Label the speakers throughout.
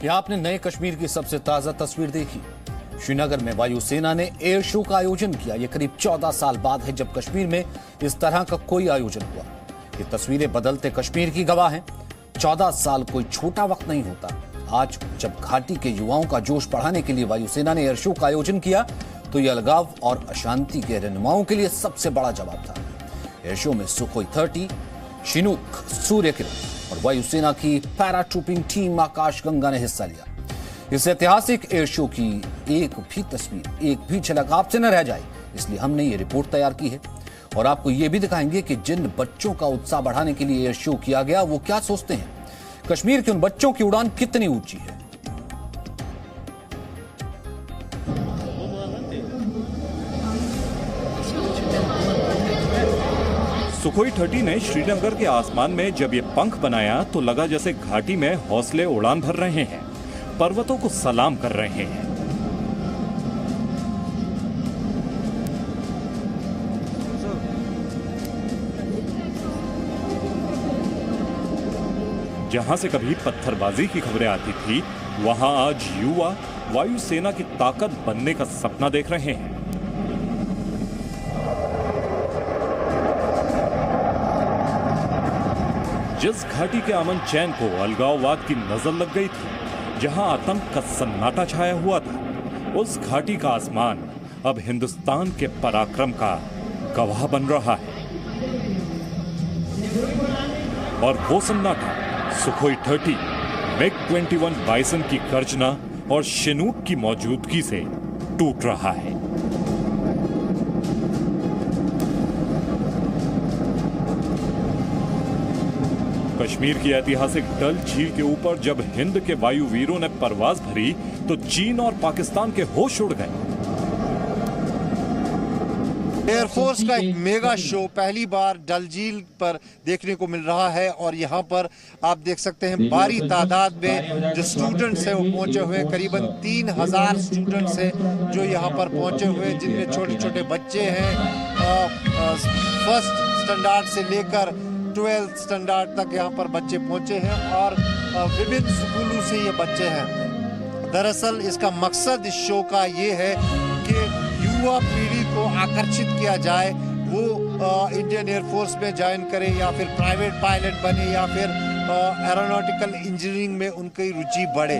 Speaker 1: क्या आपने नए कश्मीर की सबसे ताजा तस्वीर देखी? श्रीनगर में वायुसेना ने एयर शो का आयोजन किया। यह करीब 14 साल बाद है जब कश्मीर में इस तरह का कोई आयोजन हुआ। ये तस्वीरें बदलते कश्मीर की गवाह हैं। 14 साल कोई छोटा वक्त नहीं होता। आज जब घाटी के युवाओं का जोश बढ़ाने के लिए वायुसेना ने एयर शो का आयोजन किया तो यह अलगाव और अशांति के रहनुमाओं के लिए सबसे बड़ा जवाब था। एयर शो में सुखोई 30, चिनूक, सूर्य किरण और वायुसेना की पैराट्रूपिंग टीम आकाशगंगा ने हिस्सा लिया। इस ऐतिहासिक एयर शो की एक भी तस्वीर, एक भी झलक आपसे न रह जाए, इसलिए हमने ये रिपोर्ट तैयार की है और आपको ये भी दिखाएंगे कि जिन बच्चों का उत्साह बढ़ाने के लिए एयर शो किया गया वो क्या सोचते हैं। कश्मीर के उन बच्चों की उड़ान कितनी ऊंची है।
Speaker 2: सुखोई 30 ने श्रीनगर के आसमान में जब ये पंख बनाया तो लगा जैसे घाटी में हौसले उड़ान भर रहे हैं, पर्वतों को सलाम कर रहे हैं। जहां से कभी पत्थरबाजी की खबरें आती थी, वहां आज युवा वायुसेना की ताकत बनने का सपना देख रहे हैं। जिस घाटी के अमन चैन को अलगाववाद की नजर लग गई थी, जहां आतंक का सन्नाटा छाया हुआ था, उस घाटी का आसमान अब हिंदुस्तान के पराक्रम का गवाह बन रहा है। और वो सन्नाटा सुखोई 30, MiG-21 बाइसन की गर्जना और चिनूक की मौजूदगी से टूट रहा है। कश्मीर की ऐतिहासिक डल झील के ऊपर जब हिंद के वायुवीरों ने परवाज भरी तो चीन और पाकिस्तान के होश उड़ गए।
Speaker 3: एयरफोर्स का एक मेगा शो पहली बार डल झील पर देखने को मिल रहा है और यहाँ पर आप देख सकते हैं भारी तादाद में जो स्टूडेंट्स हैं वो पहुंचे हुए, करीबन 3000 स्टूडेंट्स हैं जो यहाँ पर पहुंचे हुए, जिनमें छोटे छोटे बच्चे हैं, फर्स्ट स्टैंडर्ड से लेकर 12th स्टैंडर्ड तक यहाँ पर बच्चे पहुंचे हैं और विभिन्न स्कूलों से ये बच्चे हैं। दरअसल इसका मकसद इस शो का ये है कि युवा पीढ़ी को आकर्षित किया जाए, वो इंडियन एयरफोर्स में ज्वाइन करे या फिर प्राइवेट पायलट बने या फिर एरोनॉटिकल इंजीनियरिंग में उनकी रुचि बढ़े।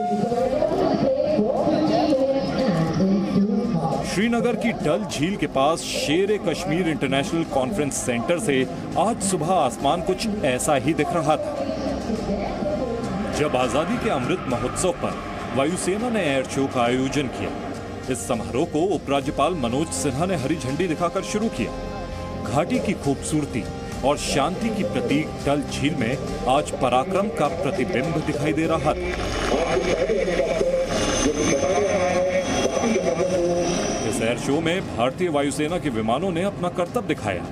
Speaker 2: श्रीनगर की डल झील के पास शेर कश्मीर इंटरनेशनल कॉन्फ्रेंस सेंटर से आज सुबह आसमान कुछ ऐसा ही दिख रहा था। जब आजादी के अमृत महोत्सव पर वायुसेना ने एयर शो का आयोजन किया, इस समारोह को उपराज्यपाल मनोज सिन्हा ने हरी झंडी दिखाकर शुरू किया। घाटी की खूबसूरती और शांति की प्रतीक डल झील में आज पराक्रम का प्रतिबिंब दिखाई दे रहा था। इस एयर शो में भारतीय वायुसेना के विमानों ने अपना करतब दिखाया।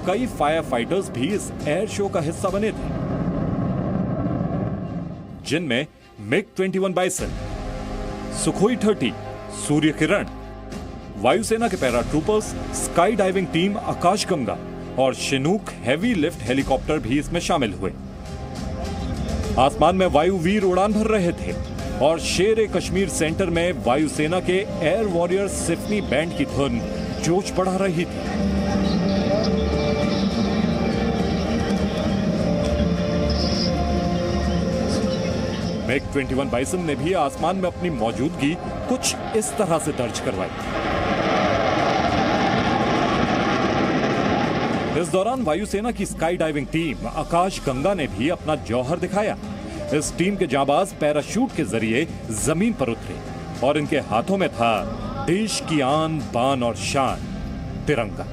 Speaker 2: कई फायर फाइटर्स भी इस एयर शो का हिस्सा बने थे, जिनमें MiG-21 bison, Sukhoi 30, Surya Kiran, वायुसेना के पैराट्रूपर्स, स्काई डाइविंग टीम आकाशगंगा और चिनूक हेवी लिफ्ट हेलीकॉप्टर भी इसमें शामिल हुए। आसमान में वायुवीर उड़ान भर रहे थे और शेर कश्मीर सेंटर में वायुसेना के एयर वॉरियर सिम्फनी बैंड की धुन जोश बढ़ा रही थी। MiG-21 बाइसन ने भी आसमान में अपनी मौजूदगी कुछ इस तरह से दर्ज करवाई। इस दौरान वायुसेना की स्काई डाइविंग टीम आकाशगंगा ने भी अपना जौहर दिखाया। इस टीम के जाबाज पैराशूट के जरिए जमीन पर उतरे और इनके हाथों में था देश की आन बान और शान, तिरंगा।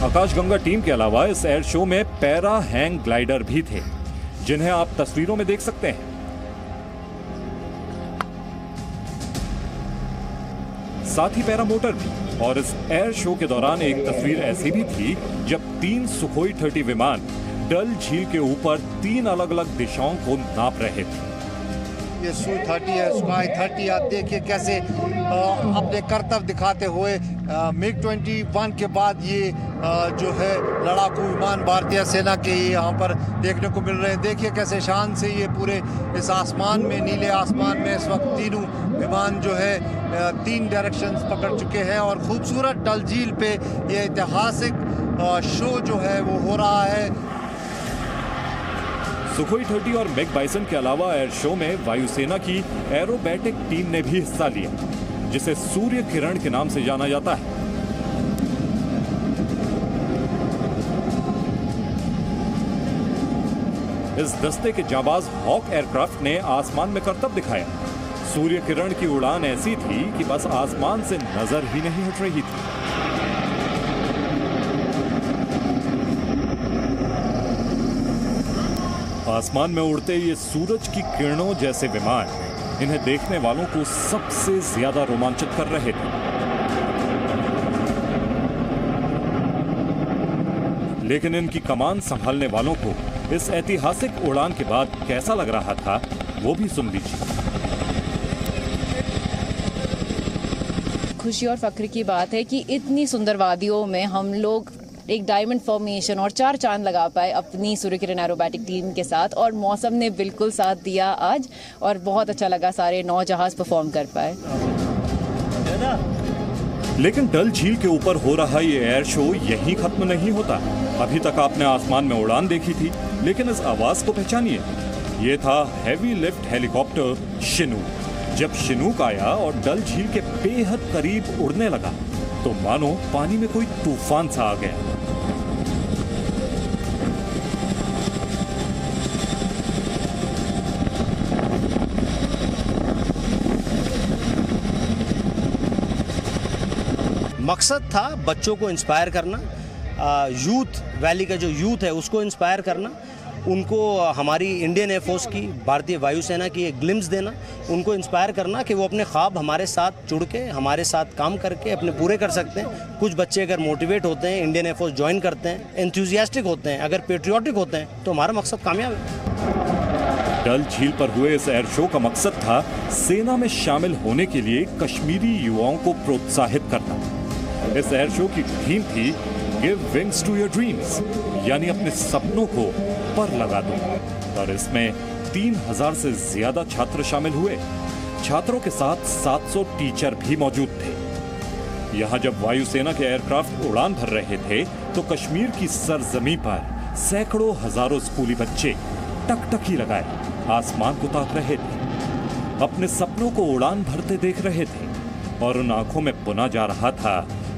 Speaker 2: आकाशगंगा टीम के अलावा इस एयर शो में पैरा हैंग ग्लाइडर भी थे, जिन्हें आप तस्वीरों में देख सकते हैं। साथ ही पैरा मोटर भी। और इस एयर शो के दौरान एक तस्वीर ऐसी भी थी जब 3 सुखोई 30 विमान डल झील के ऊपर 3 अलग अलग दिशाओं को नाप रहे थे।
Speaker 3: ये Su-30 है, Sky-30, आप देखिए कैसे अपने करतब दिखाते हुए MiG-21 के बाद ये जो है लड़ाकू विमान भारतीय सेना के यहाँ पर देखने को मिल रहे हैं। देखिए कैसे शान से ये पूरे इस आसमान में, नीले आसमान में इस वक्त तीनों विमान जो है 3 डायरेक्शंस पकड़ चुके हैं और खूबसूरत डल झील पे ये ऐतिहासिक शो जो है वो हो रहा है।
Speaker 2: सुखोई 30 और मैग बाइसन के अलावा एयर शो में वायुसेना की एरोबैटिक टीम ने भी हिस्सा लिया, जिसे सूर्य किरण के नाम से जाना जाता है। इस दस्ते के जाबाज हॉक एयरक्राफ्ट ने आसमान में करतब दिखाया। सूर्य किरण की उड़ान ऐसी थी कि बस आसमान से नजर ही नहीं हट रही थी। आसमान में उड़ते ये सूरज की किरणों जैसे विमान इन्हें देखने वालों को सबसे ज्यादा रोमांचित कर रहे थे। लेकिन इनकी कमान संभालने वालों को इस ऐतिहासिक उड़ान के बाद कैसा लग रहा था, वो भी सुन लीजिए।
Speaker 4: खुशी और फख्र की बात है कि इतनी सुंदर वादियों में हम लोग एक डायमंड फॉर्मेशन और 4 चांद लगा पाए अपनी सूर्य किरण एरोबैटिक टीम के साथ, और मौसम ने बिल्कुल साथ दिया आज और बहुत अच्छा लगा, सारे 9 जहाज परफॉर्म कर पाए।
Speaker 2: लेकिन डल झील के ऊपर हो रहा ये एयर शो यहीं खत्म नहीं होता। अभी तक आपने आसमान में उड़ान देखी थी, लेकिन इस आवाज को पहचानिए। ये था हैवी लिफ्ट हेलीकॉप्टर शिनूक। जब शिनूक आया और डल झील के बेहद करीब उड़ने लगा तो मानो पानी में कोई तूफान सा आ गया।
Speaker 5: मकसद था बच्चों को इंस्पायर करना, यूथ वैली का जो यूथ है उसको इंस्पायर करना, उनको हमारी इंडियन एयरफोर्स की, भारतीय वायुसेना की एक ग्लिम्स देना, उनको इंस्पायर करना कि वो अपने ख्वाब हमारे साथ जुड़ के, हमारे साथ काम करके अपने पूरे कर सकते हैं। कुछ बच्चे अगर मोटिवेट होते हैं, इंडियन एयरफोर्स ज्वाइन करते हैं, एंथुजियास्टिक होते हैं, अगर पेट्रियोटिक होते हैं, तो हमारा मकसद कामयाब है।
Speaker 2: डल झील पर हुए इस एयर शो का मकसद था सेना में शामिल होने के लिए कश्मीरी युवाओं को प्रोत्साहित करना। इस एयर शो की थीम थी give wings to your dreams, यानी अपने सपनों को पर लगा दो। और इसमें 3000 से ज्यादा छात्र शामिल हुए। छात्रों के साथ 700 टीचर भी मौजूद थे। यहां जब वायुसेना के एयरक्राफ्ट उड़ान भर रहे थे तो कश्मीर की सरजमी पर सैकड़ों हजारों स्कूली बच्चे टकटकी लगाए आसमान को ताक रहे थे, अपने सपनों को उड़ान भरते देख रहे थे और उन आंखों में बुना जा रहा था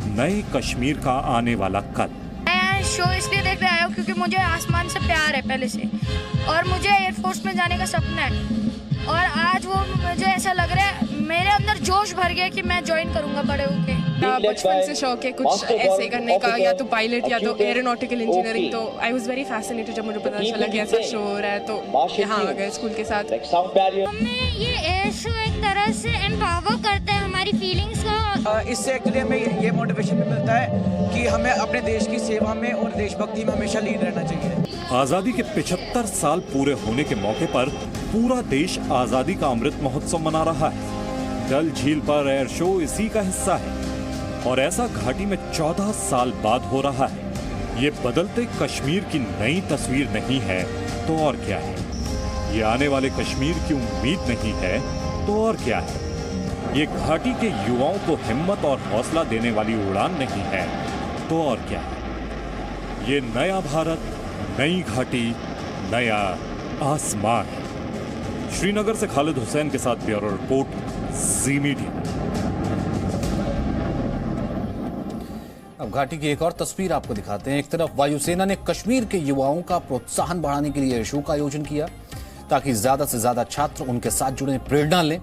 Speaker 2: नए कश्मीर का आने वाला कल।
Speaker 6: मैं शो इसलिए देख रहा हूँ क्योंकि मुझे आसमान से प्यार है पहले से, और मुझे एयरफोर्स में जाने का सपना है, और आज वो मुझे ऐसा लग रहा है, मेरे अंदर जोश भर गया कि मैं ज्वाइन करूंगा बड़े होके।
Speaker 7: बचपन से शौक है कुछ ऐसे करने का, या तो पायलट या तो एरोनॉटिकल इंजीनियरिंग। तो आई वाज वेरी फैसिनेटेड जब मुझे पता चला कि ऐसा शो हो रहा है, तो यहाँ आ गए स्कूल के साथ।
Speaker 6: हमें ये एयर शो एक तरह से एम्पावर करता है हमारी फीलिंग्स को।
Speaker 8: इससे एक्चुअली हमें ये मोटिवेशन भी मिलता है कि हमें अपने देश की सेवा में और देशभक्ति में हमेशा लीड रहना चाहिए।
Speaker 2: आजादी के 75 साल पूरे होने के मौके पर पूरा देश आजादी का अमृत महोत्सव मना रहा है। डल झील पर एयर शो इसी का हिस्सा है, और ऐसा घाटी में 14 साल बाद हो रहा है। ये बदलते कश्मीर की नई तस्वीर नहीं है तो और क्या है? ये आने वाले कश्मीर की उम्मीद नहीं है तो और क्या है? ये घाटी के युवाओं को हिम्मत और हौसला देने वाली उड़ान नहीं है तो और क्या है? ये नया भारत, नई घाटी, नया आसमान है। श्रीनगर से खालिद हुसैन के साथ ब्यूरो रिपोर्ट, जी मीडिया।
Speaker 1: अब घाटी की एक और तस्वीर आपको दिखाते हैं। एक तरफ वायुसेना ने कश्मीर के युवाओं का प्रोत्साहन बढ़ाने के लिए एयर शो का आयोजन किया ताकि ज्यादा से ज्यादा छात्र उनके साथ जुड़े, प्रेरणा लें,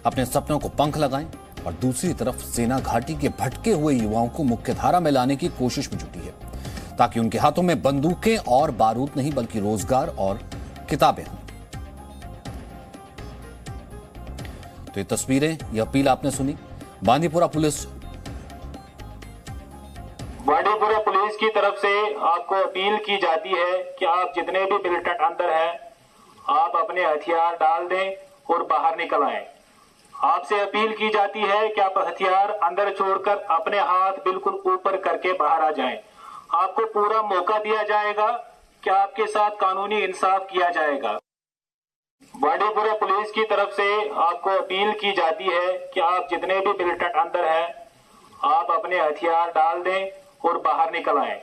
Speaker 1: अपने सपनों को पंख लगाएं। और दूसरी तरफ सेना घाटी के भटके हुए युवाओं को मुख्यधारा में लाने की कोशिश में जुटी है ताकि उनके हाथों में बंदूकें और बारूद नहीं बल्कि रोजगार और किताबें हों। तो ये तस्वीरें, ये अपील आपने सुनी। बांदीपुरा पुलिस
Speaker 9: की तरफ से आपको अपील की जाती है कि आप जितने भी मिलिटेंट अंदर हैं, आप अपने हथियार डाल दें और बाहर निकल आए। आपसे अपील की जाती है कि आप हथियार अंदर छोड़कर अपने हाथ बिल्कुल ऊपर करके बाहर आ जाएं। आपको पूरा मौका दिया जाएगा कि आपके साथ कानूनी इंसाफ किया जाएगा। बांडीपुरा पुलिस की तरफ से आपको अपील की जाती है कि आप जितने भी मिलिटेंट अंदर हैं, आप अपने हथियार डाल दें और बाहर निकल आएं।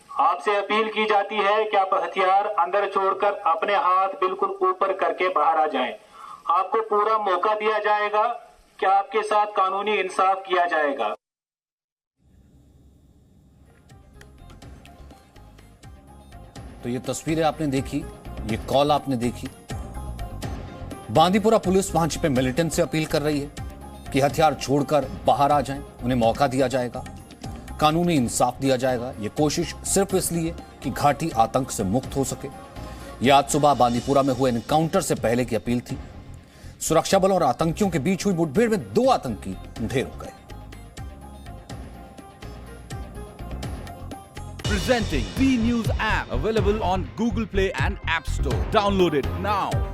Speaker 9: आपसे अपील की जाती है कि आप हथियार अंदर छोड़कर अपने हाथ बिल्कुल ऊपर करके बाहर आ जाएं। आपको पूरा मौका दिया जाएगा कि आपके साथ कानूनी इंसाफ किया जाएगा।
Speaker 1: तो ये तस्वीरें आपने देखी, ये कॉल आपने देखी। बांदीपुरा पुलिस वहां छिपे मिलिटेंट से अपील कर रही है कि हथियार छोड़कर बाहर आ जाएं, उन्हें मौका दिया जाएगा, कानूनी इंसाफ दिया जाएगा। ये कोशिश सिर्फ इसलिए कि घाटी आतंक से मुक्त हो सके। यह आज सुबह बांदीपुरा में हुए एनकाउंटर से पहले की अपील थी। सुरक्षा बलों और आतंकियों के बीच हुई मुठभेड़ में 2 आतंकी ढेर हो गए।
Speaker 10: Presenting B News app, available on Google Play and App Store. Download it now.